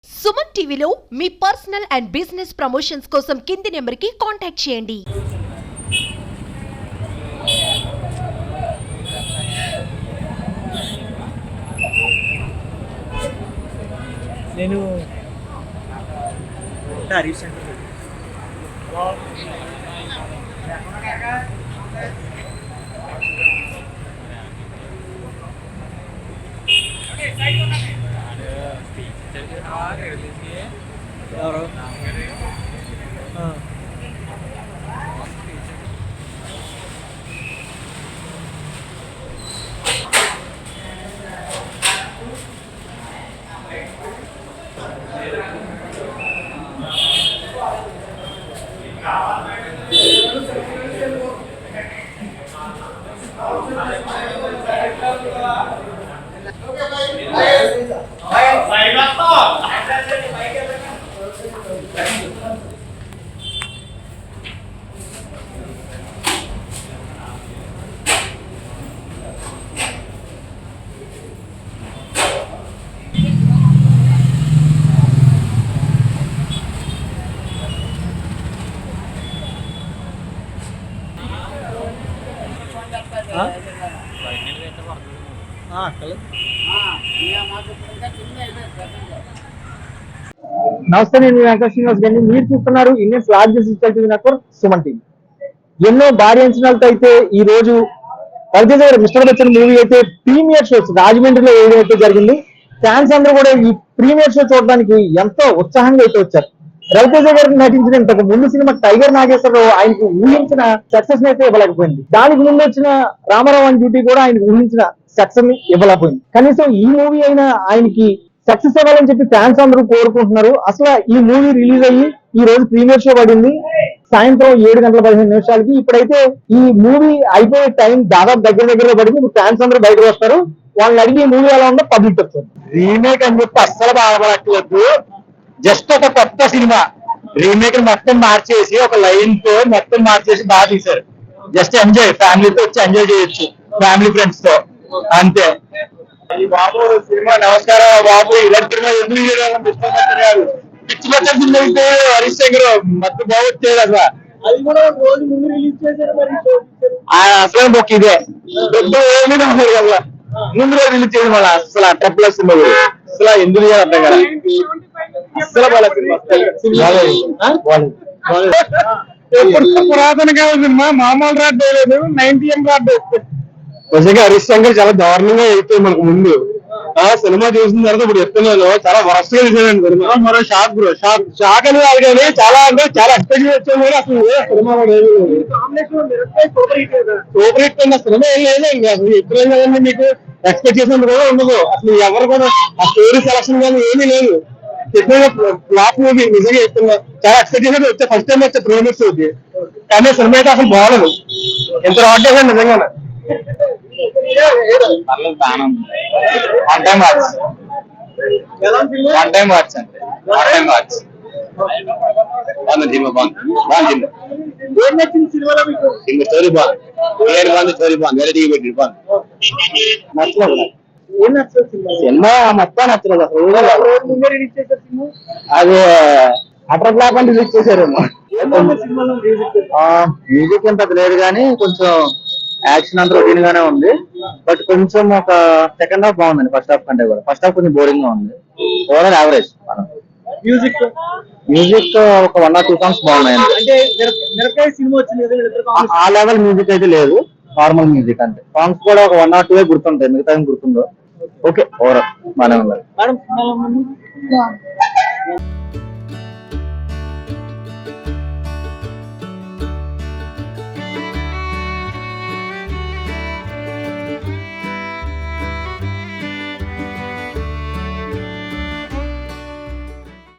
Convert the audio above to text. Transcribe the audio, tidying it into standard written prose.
సుమన్ టీవీలో మీ personal and business promotions కోసం కింది నెంబర్కి కాంటాక్ట్ చేయండి. నేను హరీష్ శంకర్ ఎవరు నమస్తే, నేను వెంకట శ్రీనివాస్ గారిని. మీరు చూస్తున్నారు Indians largest digital TV network Suman TV. ఎన్నో భారీ అంచనాలతో అయితే ఈ రోజు రవితేజ గారి మిస్టర్ బచ్చన్ మూవీ అయితే ప్రీమియర్ షోస్ రాజమండ్రిలో ఏదైతే జరిగింది. ఫ్యాన్స్ అందరూ కూడా ఈ ప్రీమియర్ షో చూడడానికి ఎంతో ఉత్సాహంగా అయితే వచ్చారు. రవితేజ గారికి నటించిన ఇంతకు ముందు సినిమా టైగర్ నాగేశ్వరరావు ఆయనకు ఊహించిన సక్సెస్ అయితే ఇవ్వలేకపోయింది. దానికి ముందు వచ్చిన రామారావు అని డ్యూటీ కూడా ఆయనకు ఊహించిన సక్సెస్ ని ఇవ్వలేకపోయింది. కనీసం ఈ మూవీ అయినా ఆయనకి సక్సెస్ అవ్వాలని చెప్పి ఫ్యాన్స్ అందరూ కోరుకుంటున్నారు. అసలు ఈ మూవీ రిలీజ్ అయ్యి ఈ రోజు ప్రీమియర్ షో పడింది సాయంత్రం 7:15 ఇప్పుడైతే ఈ మూవీ అయిపోయే టైం దాదాపు దగ్గర పడింది. ఇప్పుడు ఫ్యాన్స్ అందరూ బయటకు వస్తారు. వాళ్ళని అడిగి ఈ మూవీ ఎలా ఉందో పబ్లిక్ వస్తుంది. రీమేక్ అని చెప్పి అస్సలు బాధపడట్లేదు. జస్ట్ ఒక కొత్త సినిమా రీమేక్ మొత్తం మార్చేసి ఒక లైన్ తో మొత్తం మార్చేసి బాగా తీశారు. జస్ట్ ఎంజాయ్, ఫ్యామిలీతో వచ్చి ఎంజాయ్ చేయొచ్చు, ఫ్యామిలీ ఫ్రెండ్స్ తో, అంతే. ఈ బాబు సినిమా నమస్కారం బాబు, ఇలాంటి సినిమా ఎందుకు చేయాలి? పిచ్చి పచ్చ సినిమా అయితే హరీష్ శంకర్ మొత్తం బాగొచ్చేది. అసలు అది కూడా రోజు ముందు రిలీజ్ చేశారు. అసలు ఒక ఇదే కదా ముందు రోజు రిలీజ్ చేయడం వల్ల అసలు ట్రిపుల్ సినిమా అసలు ఎందుకు అర్థం కదా. అసలు పురాతన కాల సినిమా మామూలు రాడ్ లేదు, 90M రాడ్. నిజంగా హరీష్ శంకర్ చాలా దారుణంగా అయిపోయి మనకు ముందు సినిమా చూసిన తర్వాత ఇప్పుడు చెప్తున్నాను, చాలా వరస్ట్ గా చూసానండి సినిమా. మరో షాక్ బ్రో, షాక్ అని కాదు కానీ చాలా అంటే చాలా ఎక్స్పెక్ట్ వచ్చాము. కూడా అసలు సినిమా సూపర్ హిట్ అయిన సినిమా ఏం లేదు. ఇంకా అసలు ఎప్పుడు కదండి, మీకు ఎక్స్పెక్ట్ చేసినంత కూడా ఉండదు. అసలు ఎవరు కూడా ఆ స్టోరీ సెలక్షన్ కానీ ఏమీ లేదు. ఫ్లాప్ మూవీ నిజంగా చెప్తున్నా. చాలా ఎక్స్పెక్ట్ చేసినట్టు వచ్చే ఫస్ట్ టైం వచ్చే ప్రీమియర్స్ అవుతుంది. కానీ సినిమా అయితే అసలు బాగలేదు. ఎంత రాట్ చేశాను నిజంగా. వన్ టైం వాచ్ అంటే స్టోరీ బాగుంది, స్టోరీ బాగుంది, వెరైటీ పెట్టి బాగుంది. నచ్చలేదు సినిమా, మొత్తం నచ్చలేదు అసలు. అది అటర్ ఫ్లాప్ అని రిలీజ్ చేశారేమో. మ్యూజిక్ ఏం పెద్ద లేదు కానీ కొంచెం యాక్షన్ అంతా రొటీన్ గానే ఉంది. బట్ కొంచెం ఒక సెకండ్ హాఫ్ బాగుందండి ఫస్ట్ హాఫ్ కంటే కూడా. ఫస్ట్ హాఫ్ కొంచెం బోరింగ్ గా ఉంది. Overall average. మ్యూజిక్ ఒక 1 or 2 సాంగ్స్ బాగున్నాయండి. ఆ లెవెల్ మ్యూజిక్ అయితే లేదు, నార్మల్ మ్యూజిక్ అంతే. సాంగ్స్ కూడా ఒక 1 or 2 గుర్తుంటాయి, మిగతా గుర్తుందో. ఓకే, ఓవరాల్ బాగానే ఉన్నారు.